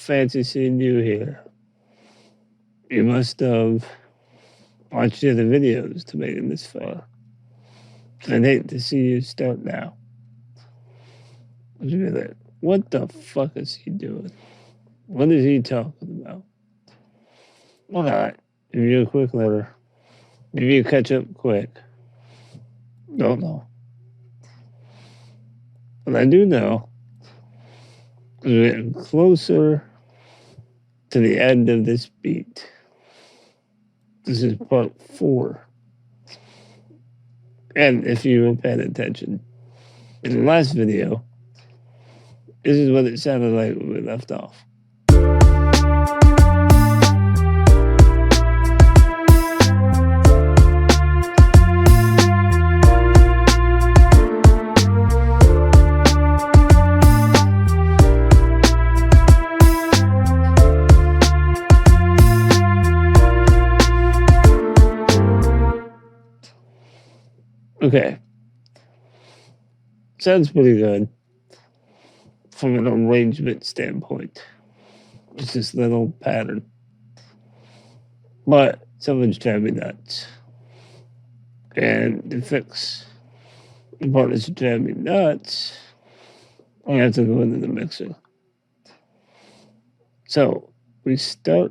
fancy seeing you here. You must have watched the other videos to make it this far. I'd hate to see you start now. You'd be like, what the fuck is he doing? What is he talking about? Well, alright, give you a quick letter. Maybe you catch up quick. Don't know. But I do know we're getting closer to the end of this beat. This is part 4. And if you were paying attention, in the last video, this is what it sounded like when we left off. Okay. Sounds pretty good from an arrangement standpoint. It's this little pattern. But someone's driving me nuts. And to fix the part that's driving me nuts, I have to go into the mixer. So we start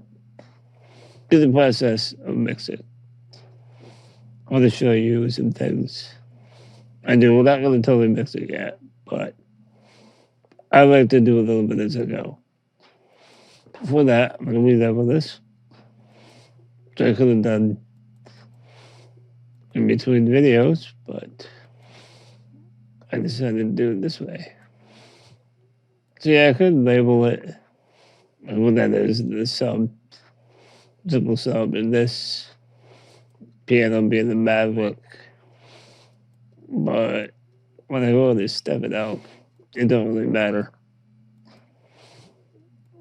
in the process of mixing. I want to show you some things I do. We're not going to totally mix it yet, but I like to do a little bit as I go. Before that, I'm going to re-level this, which I could have done in between videos, but I decided to do it this way. So yeah, I could label it, and what that is, the sub, simple sub, and this piano being the Maverick. But when I go to step it out, it don't really matter.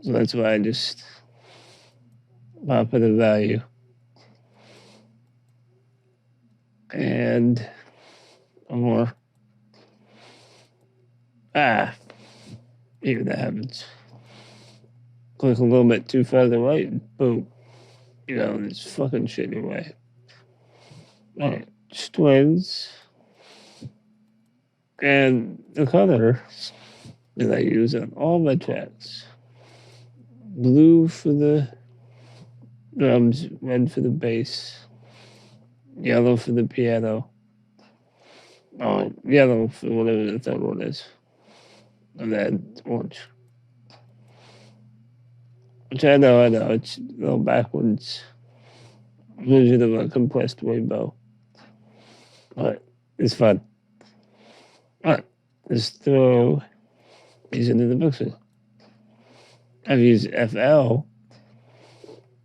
So that's why I just pop in a value. And one more. Even that happens. Click a little bit too far to the right, and boom. You know, there's fucking shit in your way. Alright, strings. And the color that I use on all my tracks. Blue for the drums, red for the bass, yellow for the piano. Oh, yellow for whatever the third one is. And then orange. Which I know, it's a little backwards version of a compressed rainbow. But it's fun. Alright, let's throw these into the mixer. I've used FL.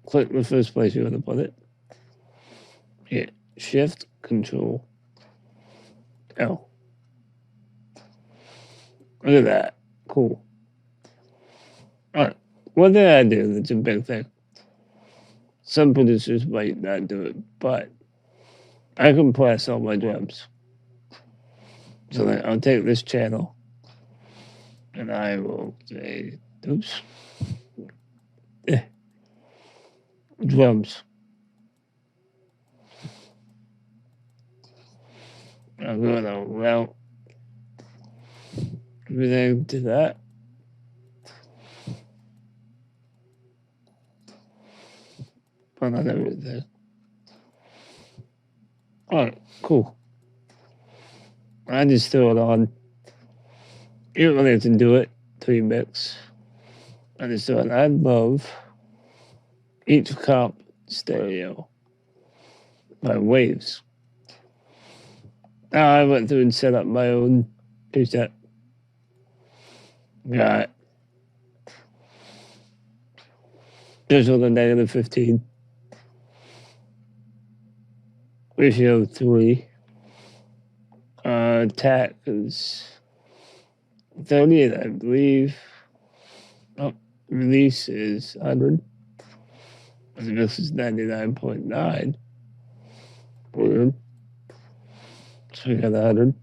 Click the first place you want to put it. Hit Shift, Control, L. Look at that. Cool. Alright, one thing I do that's a big thing. Some producers might not do it, but I compress all my drums. So then I'll take this channel and I will say, oops, drums. I'm going to route everything to that. But not everything. Alright, cool. I just throw it on. You don't really have to do it till you mix. I just throw it. I love each comp stereo by Waves. Now I went through and set up my own preset. Got digital to -15. Ratio 3. Attack is 30, I believe. Oh, release is 100. The mix is 99.9. Weird. So we got 100.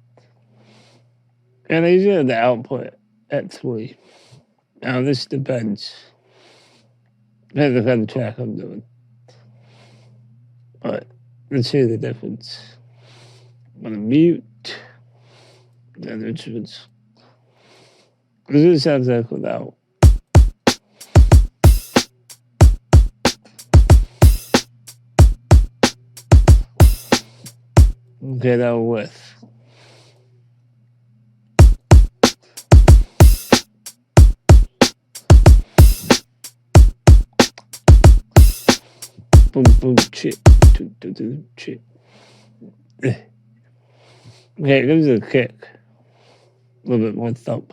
And I usually have the output at 3. Now this depends. Depends on the kind of track I'm doing. Alright, let's hear the difference. I'm gonna mute the other instruments. This sounds like without. Okay, now with. Boom, boom, chip. Chip. Okay, gives it a kick. A little bit more thump.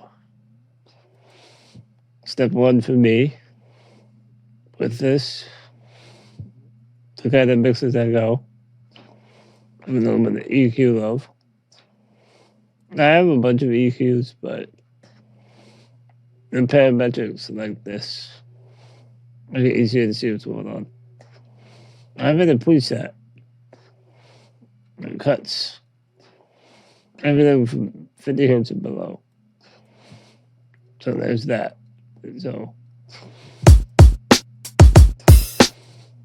Step one for me with this to kind of mix as I go. I'm a little bit of EQ love. I have a bunch of EQs, but in parametrics like this, make it easier to see what's going on. I have it in preset. It cuts everything from 50 hertz and below. So there's that. So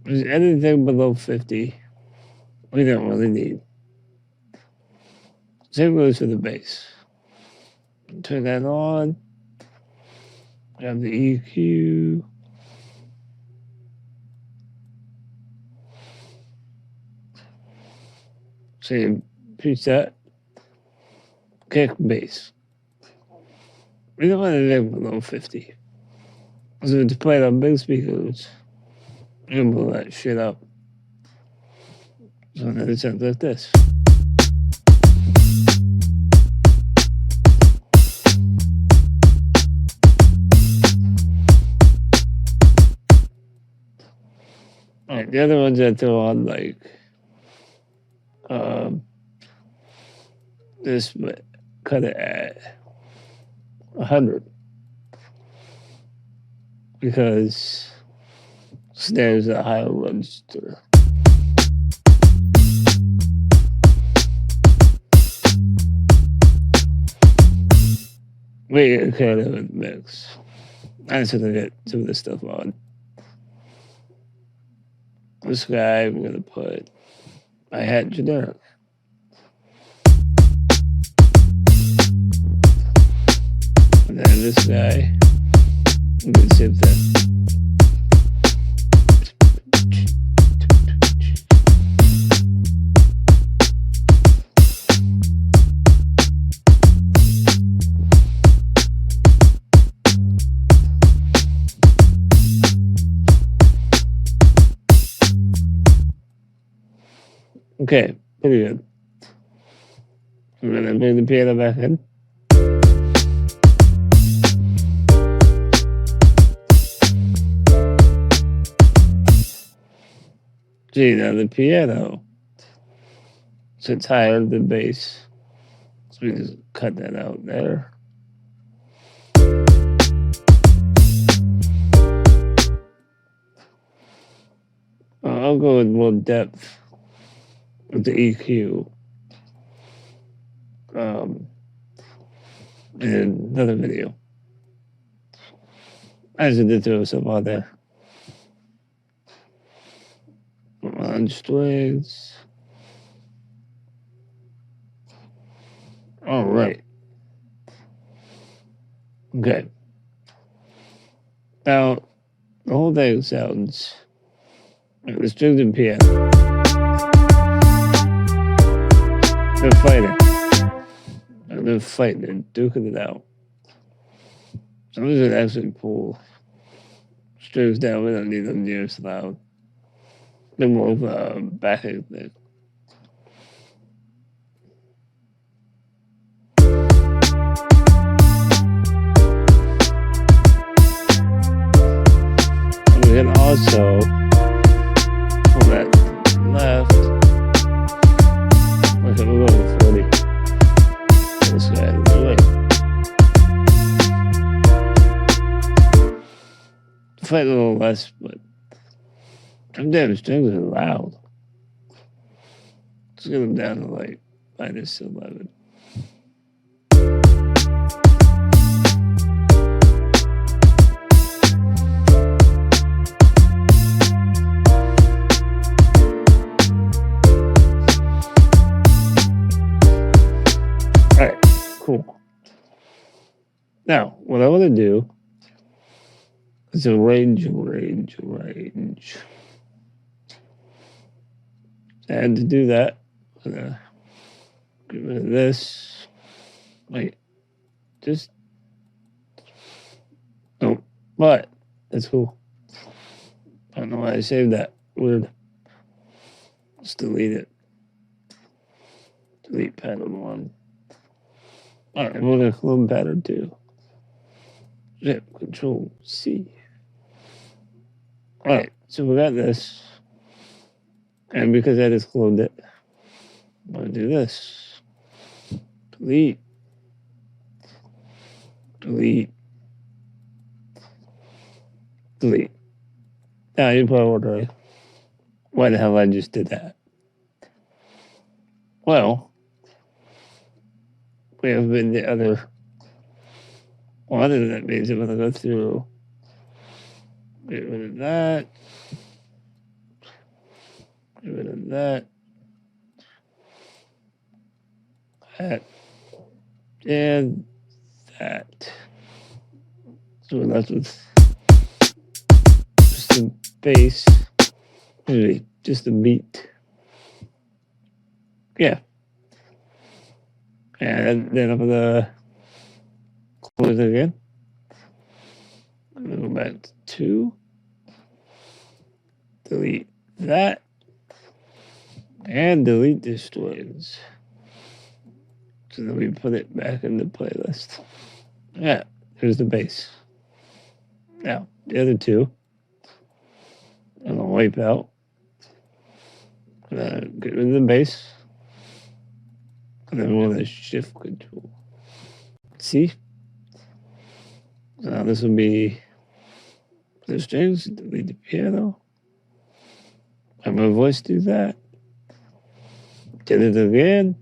there's anything below 50 we don't really need. Same goes for the bass. Turn that on. Grab the EQ. Same preset. Kick, bass. We don't want anything below 50. So to play it on big speakers, you can blow that shit up. So then it sounds like this. Alright, the other ones I throw on like this, but cut it at 100 because snares a higher register. We get kind of a mix. I just want to get some of this stuff on. This guy, I'm gonna put my hat generic. And then this guy, I'm gonna same thing. Okay, pretty good. I'm gonna bring the piano back in. See, now the piano sits higher than the bass. So we just cut that out there. I'll go with more depth with the EQ in another video. I just did throw some on there. On strings. All right. Okay. Now, the whole thing sounds like the strings and piano. They're fighting. They're fighting and duking it out. So I'm just gonna actually pull strings down. We don't need them near as loud. They're more of a backing thing. And we can also pull that left. Okay, we're going with 40. This guy out of the way. Fight a little less, but them damn strings are loud. Let's get them down to like -11. Cool. Now, what I want to do is arrange. And to do that, I'm going to get rid of this. Wait, just, no, but that's cool. I don't know why I saved that. Weird. Let's delete it. Delete pattern 1. Alright, we're going to clone pattern 2. Zip, Control C. Alright, so we got this. And because I just cloned it, I'm going to do this. Delete. Delete. Delete. Now you're probably wondering, why the hell I just did that? Well, we have been the other one, and that means I'm going to go through, get rid of that, get rid of that, and that. So we're left with just the base, just the meat. Yeah. And then I'm gonna close it again. I'm gonna go back to 2. Delete that. And delete destroys. So then we put it back in the playlist. Yeah, there's the base. Now, the other 2, I'm gonna wipe out. Get rid of the base. And then we're going to shift control. See? Now this will be the strings, delete the piano. Have my voice do that. Did it again.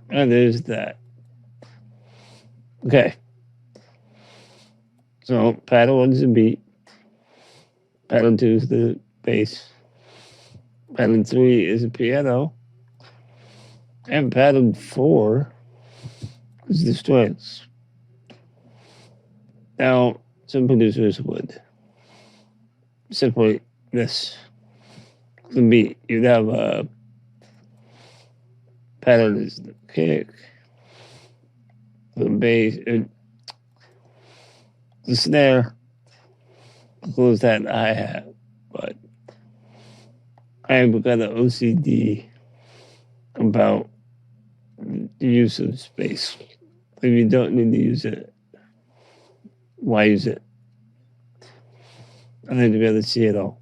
And there's that. Okay. So pattern 1 is the beat. Pattern 2 is the bass. Pattern 3 is the piano. And pattern 4 is the strings. Now, some producers would separate this. The beat, you'd have a pattern is the kick, the bass, the snare, close that in the hi-hat. But I've got an OCD about the use of space. If you don't need to use it, why use it? I need to be able to see it all.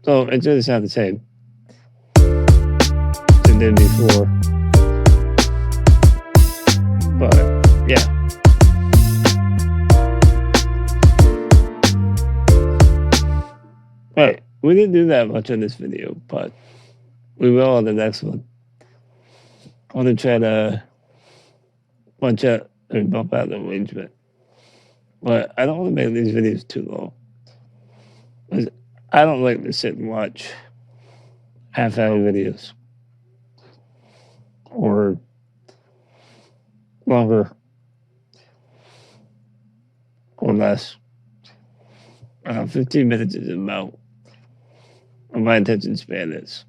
So it doesn't sound the same as it did before. But yeah. Alright, we didn't do that much on this video, but we will on the next one. I want to try to bunch up and bump out the arrangement. But I don't want to make these videos too long. I don't like to sit and watch half-hour videos. Or longer. Or less. 15 minutes is about what my attention span is.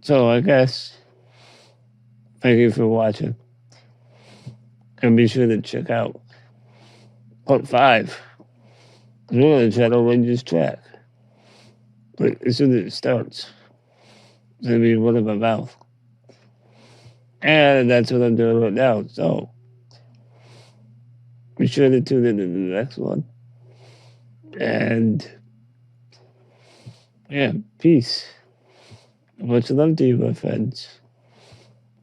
So I guess, thank you for watching. And be sure to check out part 5. We're going to try to arrange this track. But as soon as it starts, it's going to be word of my mouth. And that's what I'm doing right now. So be sure to tune in to the next one. And yeah, peace. Much love to you, my friends.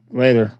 Later.